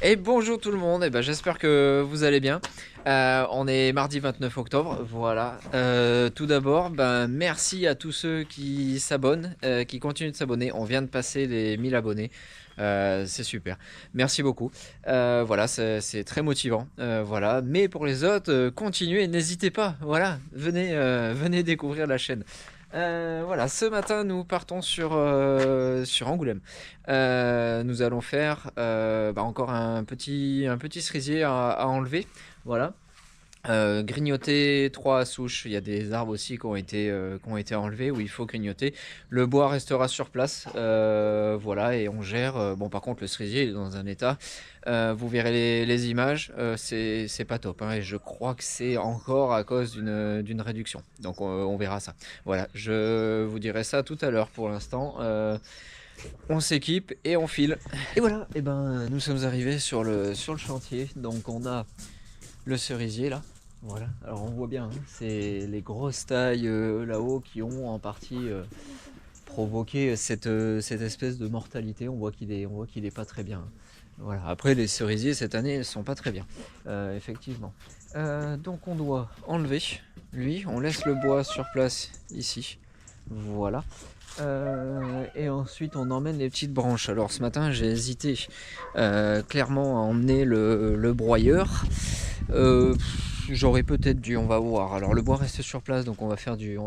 Et bonjour tout le monde, et ben, j'espère que vous allez bien. On est mardi 29 octobre, voilà. Tout d'abord, ben, merci à tous ceux qui s'abonnent, qui continuent de s'abonner. On vient de passer les 1000 abonnés, c'est super. Merci beaucoup. Voilà, c'est très motivant, voilà. Mais pour les autres, continuez, n'hésitez pas, voilà. Venez découvrir la chaîne. Voilà, ce matin nous partons sur Angoulême. Nous allons faire encore un petit cerisier à enlever. Voilà. Grignoter 3 souches. Il y a des arbres aussi qui ont été enlevés où il faut grignoter. Le bois restera sur place. Voilà, et on gère. Bon, par contre, le cerisier il est dans un état. Vous verrez les images. C'est pas top, hein, et je crois que c'est encore à cause d'une réduction. Donc, on verra ça. Voilà, je vous dirai ça tout à l'heure. Pour l'instant, on s'équipe et on file. Et voilà, et ben, nous sommes arrivés sur le chantier. Donc, on a le cerisier là. Voilà, alors on voit bien, hein, c'est les grosses tailles là-haut qui ont en partie provoqué cette espèce de mortalité. On voit qu'il est pas très bien. Voilà, après les cerisiers cette année ils sont pas très bien, effectivement. Donc on doit enlever lui, on laisse le bois sur place ici. Voilà. Et ensuite on emmène les petites branches. Alors ce matin j'ai hésité clairement à emmener le broyeur. J'aurais peut-être dû, on va voir. Alors le bois reste sur place, donc on va faire du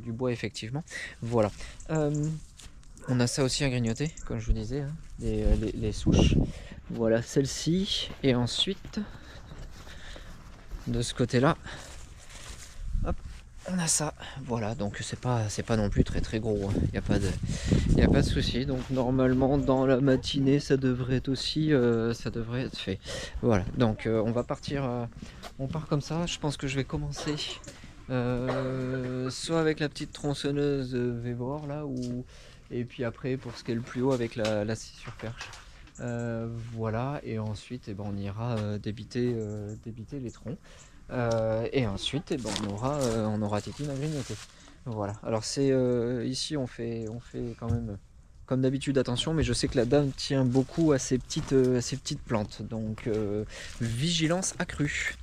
bois effectivement. Voilà. On a ça aussi à grignoter, comme je vous disais, hein, les souches. Voilà celle-ci. Et ensuite, de ce côté-là, hop, on a ça. Voilà, donc c'est pas non plus très très gros, hein. Il n'y a pas de souci. Donc normalement dans la matinée ça devrait être aussi ça devrait être fait. Voilà, donc on va partir, on part comme ça. Je pense que je vais commencer soit avec la petite tronçonneuse Vévor là, et puis après pour ce qui est le plus haut avec la scie sur perche. Voilà, et ensuite on ira débiter les troncs. Et ensuite on aura Tétine à grignoter. Voilà, alors c'est ici on fait quand même comme d'habitude attention, mais je sais que la dame tient beaucoup à ces petites plantes, donc vigilance accrue.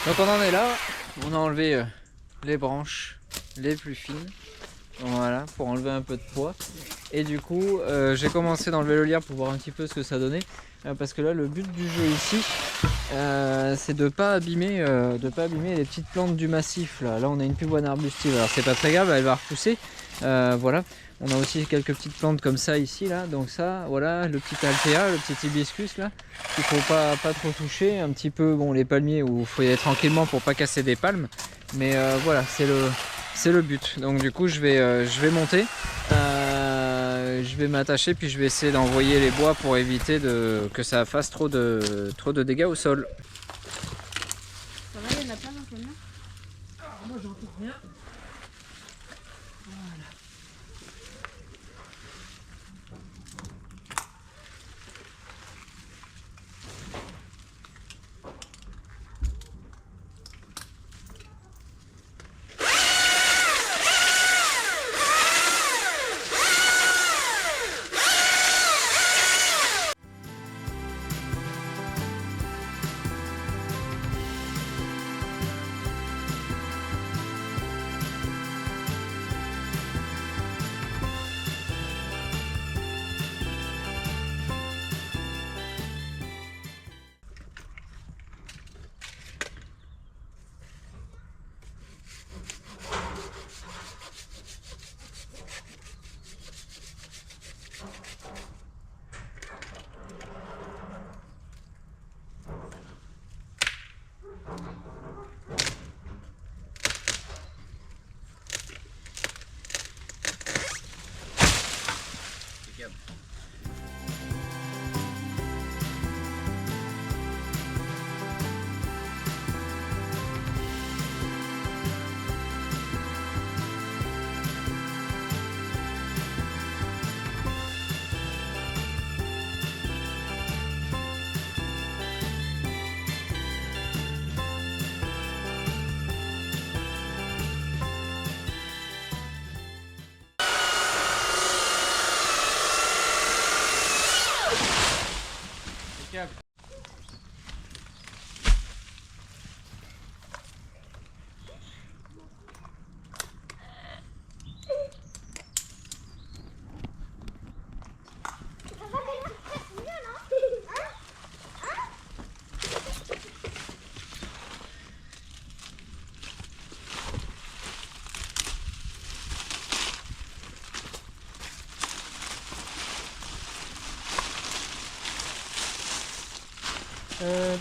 Donc on en est là, on a enlevé les branches les plus fines, voilà, pour enlever un peu de poids. Et du coup, j'ai commencé d'enlever le lierre pour voir un petit peu ce que ça donnait, parce que là, le but du jeu ici, c'est de pas abîmer les petites plantes du massif là. Là on a une pivoine arbustive, alors c'est pas très grave, elle va repousser. Voilà, on a aussi quelques petites plantes comme ça ici là, donc ça voilà, le petit alpéa, le petit hibiscus là, qu'il faut pas trop toucher. Un petit peu bon les palmiers où il faut y aller tranquillement pour pas casser des palmes, mais voilà, c'est le but. Donc du coup je vais monter, je vais m'attacher, puis je vais essayer d'envoyer les bois pour éviter que ça fasse trop de dégâts au sol. Ça va, il y en a plein dans le camion. Moi j'entends rien.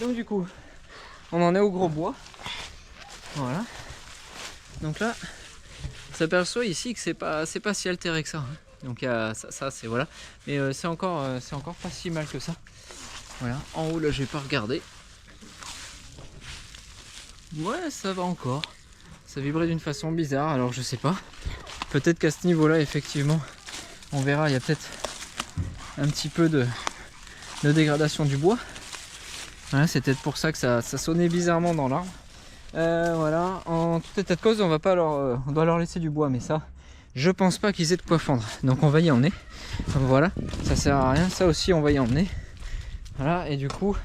Donc du coup, on en est au gros bois. Voilà. Donc là, on s'aperçoit ici que c'est pas si altéré que ça. Hein. Donc il y a ça c'est voilà. Mais c'est encore pas si mal que ça. Voilà. En haut là, j'ai pas regardé. Ouais, ça va encore. Ça vibrait d'une façon bizarre. Alors je sais pas. Peut-être qu'à ce niveau-là, effectivement, on verra. Il y a peut-être un petit peu de dégradation du bois. Voilà, c'est peut-être pour ça que ça sonnait bizarrement dans l'arbre. Voilà, en tout état de cause, on doit leur laisser du bois, mais ça, je pense pas qu'ils aient de quoi fendre. Donc on va y emmener. Donc voilà, ça sert à rien. Ça aussi, on va y emmener. Voilà, et du coup,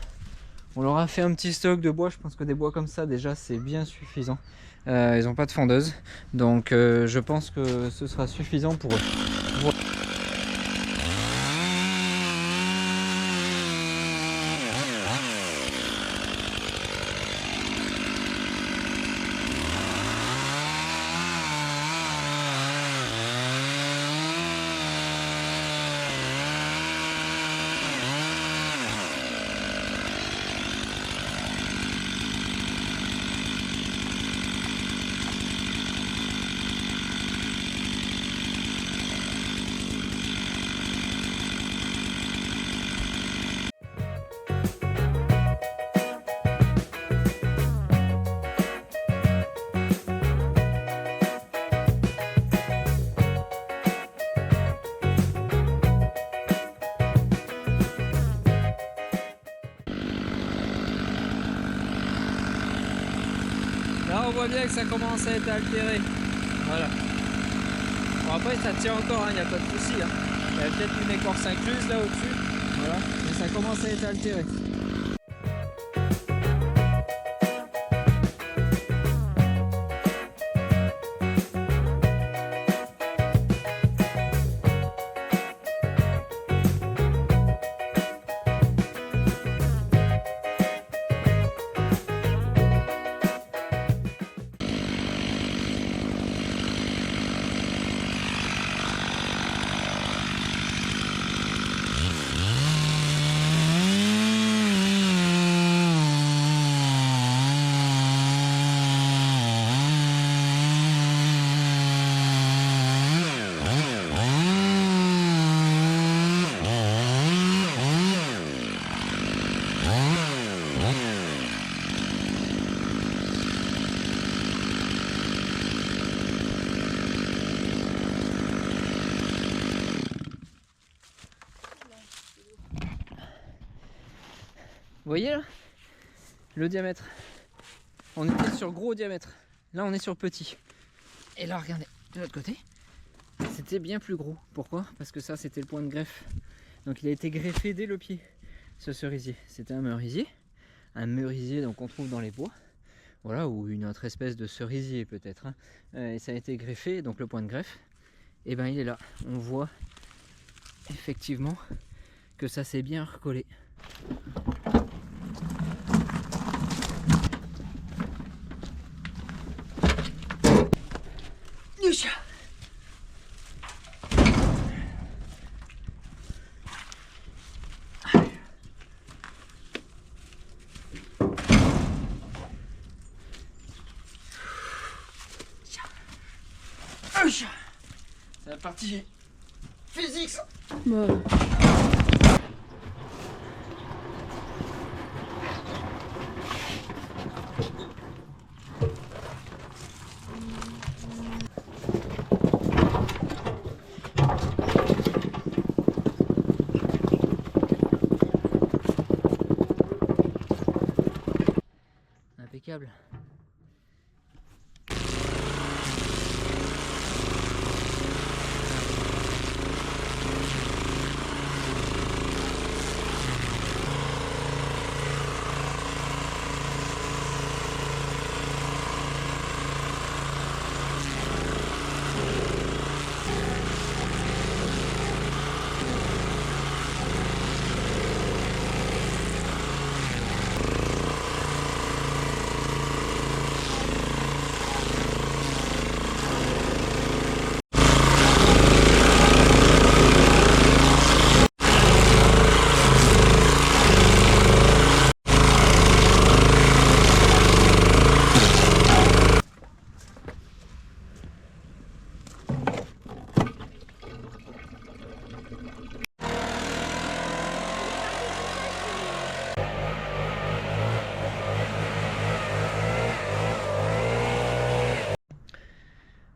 on leur a fait un petit stock de bois. Je pense que des bois comme ça, déjà, c'est bien suffisant. Ils n'ont pas de fondeuse, donc je pense que ce sera suffisant pour eux. Voilà. Là on voit bien que ça commence à être altéré. Voilà. Bon après ça tient encore, il n'y a pas de souci. Hein. Il y a peut-être une écorce incluse là au-dessus. Voilà. Mais ça commence à être altéré. voyez là le diamètre. On était sur gros diamètre. Là on est sur petit. Et là regardez, de l'autre côté, c'était bien plus gros. Pourquoi? Parce que ça c'était le point de greffe. Donc il a été greffé dès le pied, ce cerisier. C'était un merisier. Un merisier donc on trouve dans les bois. Voilà, ou une autre espèce de cerisier peut-être. Hein. Et ça a été greffé, donc le point de greffe. Et ben il est là. On voit effectivement que ça s'est bien recollé. C'est la partie physique ça. Bah. Impeccable.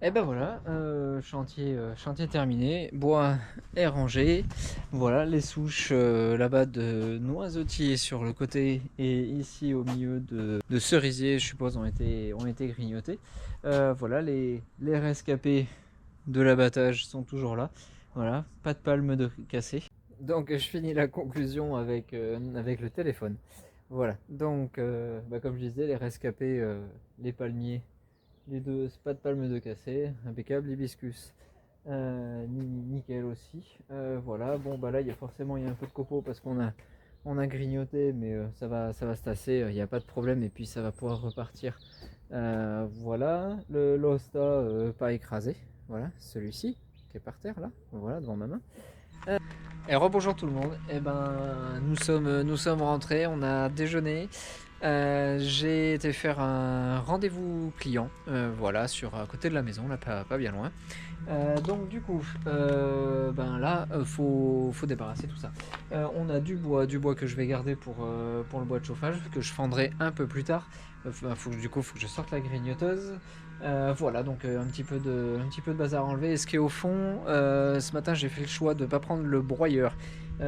Et ben voilà, chantier terminé, bois est rangé, voilà les souches là-bas de noisetiers sur le côté et ici au milieu de cerisier je suppose ont été grignotées. Voilà les rescapés de l'abattage sont toujours là, voilà, pas de palme de cassée. Donc je finis la conclusion avec le téléphone. Voilà, donc comme je disais, les rescapés, les palmiers, les deux, pas de palme de cassé, impeccable, l'hibiscus, nickel aussi. Voilà, bon bah là il y a forcément un peu de copeaux parce qu'on a grignoté, mais ça va se tasser, il n'y a pas de problème et puis ça va pouvoir repartir. Voilà, l'hosta pas écrasé, voilà, celui-ci qui est par terre là, voilà devant ma main. Et rebonjour tout le monde. Et ben nous sommes rentrés, on a déjeuné. J'ai été faire un rendez-vous client, voilà, à côté de la maison, là, pas bien loin. Donc du coup, là, faut débarrasser tout ça. On a du bois que je vais garder pour le bois de chauffage, que je fendrai un peu plus tard. Faut que je sorte la grignoteuse. Voilà, donc un petit peu de bazar enlevé. Et ce qui est au fond, ce matin j'ai fait le choix de ne pas prendre le broyeur.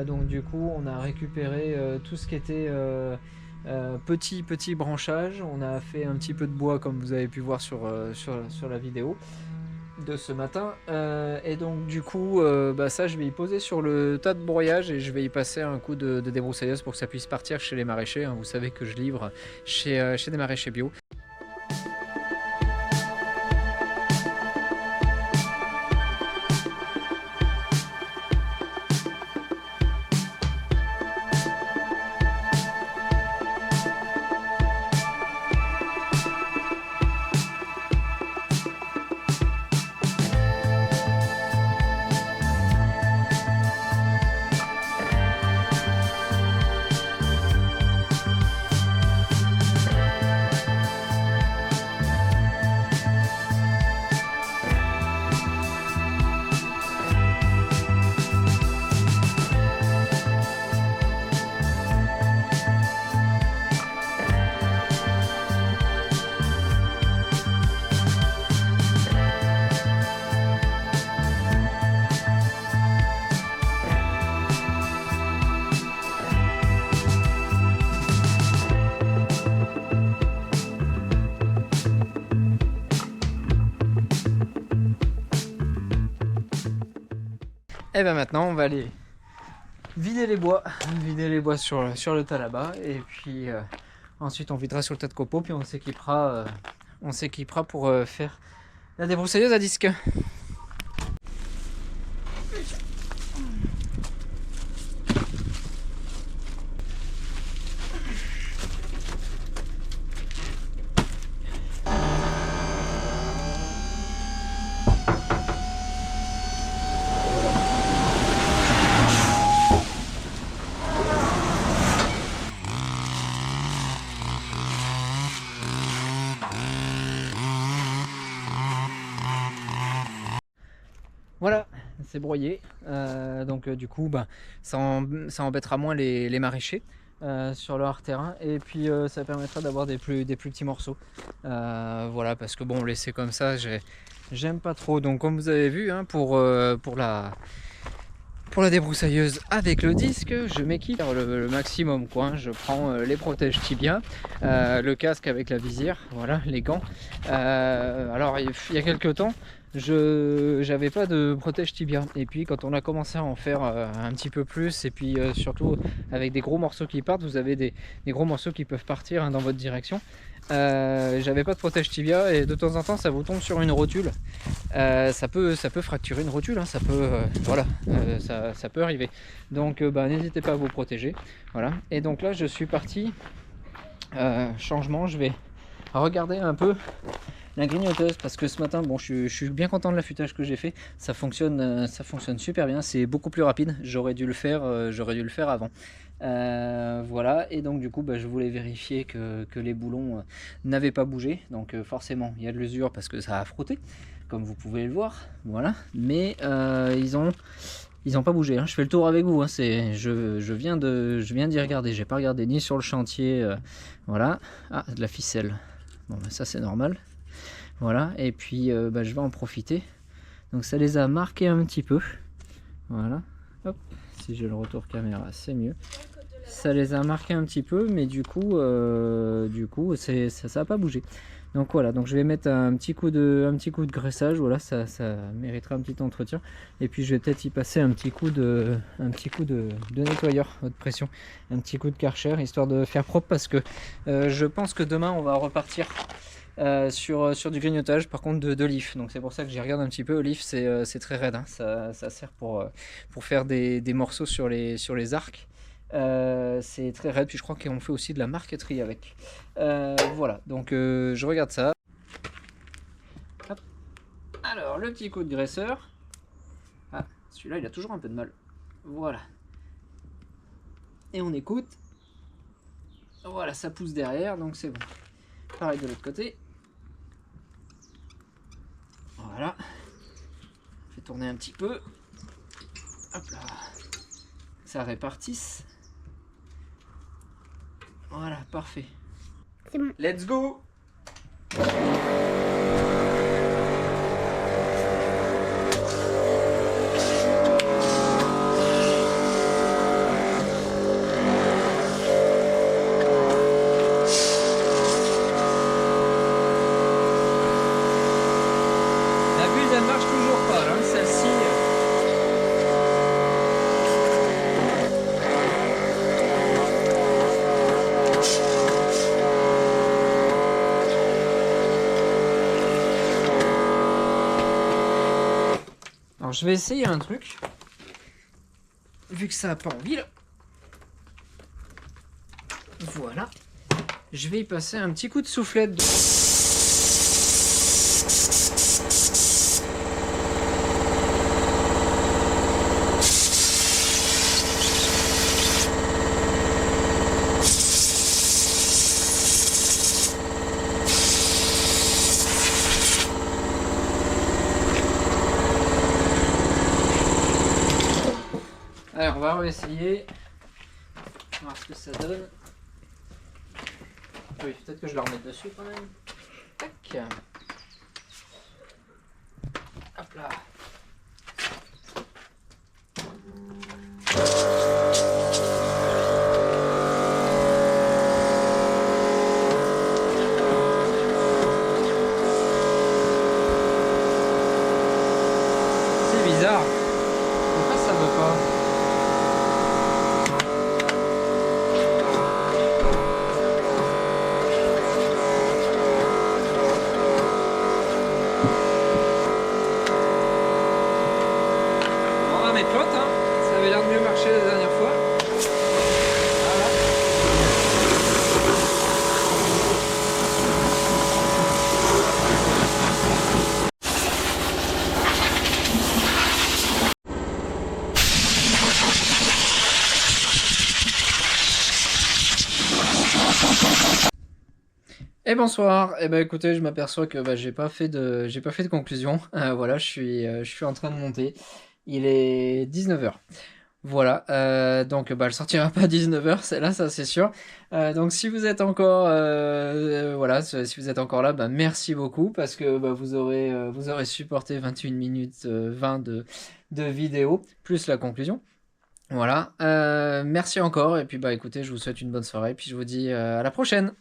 Donc du coup, on a récupéré tout ce qui était petit branchage. On a fait un petit peu de bois comme vous avez pu voir sur la vidéo de ce matin. Et donc du coup, ça je vais y poser sur le tas de broyage et je vais y passer un coup de débroussailleuse pour que ça puisse partir chez les maraîchers. Hein. Vous savez que je livre chez des maraîchers bio. Et ben maintenant on va aller vider les bois sur le tas là-bas, et puis ensuite on videra sur le tas de copeaux, puis on s'équipera pour faire la débroussailleuse à disque. Voilà, c'est broyé, donc du coup ça embêtera moins les maraîchers sur leur terrain, et puis ça permettra d'avoir des plus petits morceaux, voilà, parce que bon, laisser comme ça, j'aime pas trop. Donc comme vous avez vu, hein, pour la débroussailleuse avec le disque, je m'équipe le maximum, quoi, hein. Je prends les protèges tibia, le casque avec la visière, voilà, les gants. Alors il y a quelques temps, j'avais pas de protège tibia, et puis quand on a commencé à en faire un petit peu plus, et puis surtout avec des gros morceaux qui partent, vous avez des gros morceaux qui peuvent partir, hein, dans votre direction. J'avais pas de protège tibia, et de temps en temps ça vous tombe sur une rotule. Ça peut fracturer une rotule, hein, ça peut voilà, ça peut arriver. Donc n'hésitez pas à vous protéger, voilà. Et donc là je suis parti, changement, je vais regarder un peu la grignoteuse, parce que ce matin, bon, je suis bien content de l'affûtage que j'ai fait. Ça fonctionne super bien, c'est beaucoup plus rapide. J'aurais dû le faire avant. Voilà, et donc du coup je voulais vérifier que les boulons n'avaient pas bougé. Donc forcément il y a de l'usure parce que ça a frotté, comme vous pouvez le voir, voilà. Mais ils ont pas bougé, hein. Je fais le tour avec vous, hein. Je viens d'y regarder, j'ai pas regardé ni sur le chantier, voilà. Ah, de la ficelle, bon ça c'est normal, voilà. Et puis je vais en profiter, donc ça les a marqués un petit peu, voilà. Hop, si j'ai le retour caméra c'est mieux. Ça les a marqués un petit peu, mais du coup ça a pas bougé. Donc voilà, donc je vais mettre un petit coup de graissage, voilà, ça méritera un petit entretien. Et puis je vais peut-être y passer un petit coup de nettoyeur haute pression, un petit coup de Karcher, histoire de faire propre, parce que je pense que demain on va repartir sur du grignotage, par contre de l'if. Donc c'est pour ça que j'y regarde un petit peu. L'if c'est très raide, hein. Ça sert pour faire des morceaux sur les arcs. C'est très raide, puis je crois qu'on fait aussi de la marqueterie avec. Voilà, donc je regarde ça. Hop. Alors le petit coup de graisseur. Ah, celui-là il a toujours un peu de mal. Voilà. Et on écoute. Voilà, ça pousse derrière, donc c'est bon. Pareil de l'autre côté. Voilà. Je vais tourner un petit peu. Hop là. Ça répartisse. Voilà, parfait. C'est bon. Let's go! La buse, elle marche toujours pas, hein, celle-ci. Alors je vais essayer un truc, vu que ça n'a pas envie là. Voilà, je vais y passer un petit coup de soufflette. Alors on va essayer, voir ce que ça donne. Oui, peut-être que je la remette dessus quand même. Tac. Hop là. C'est bizarre. Pourquoi ça Et bonsoir. Eh ben écoutez, je m'aperçois que j'ai pas fait de conclusion. Voilà, je suis en train de monter. Il est 19h. Voilà, donc bah, elle sortira pas à 19h, celle-là, ça c'est sûr. Donc si vous êtes encore, voilà, si vous êtes encore là, bah, merci beaucoup parce que bah, vous aurez supporté 21 minutes 20 de vidéo, plus la conclusion. Voilà, merci encore et puis bah écoutez, je vous souhaite une bonne soirée, puis je vous dis à la prochaine.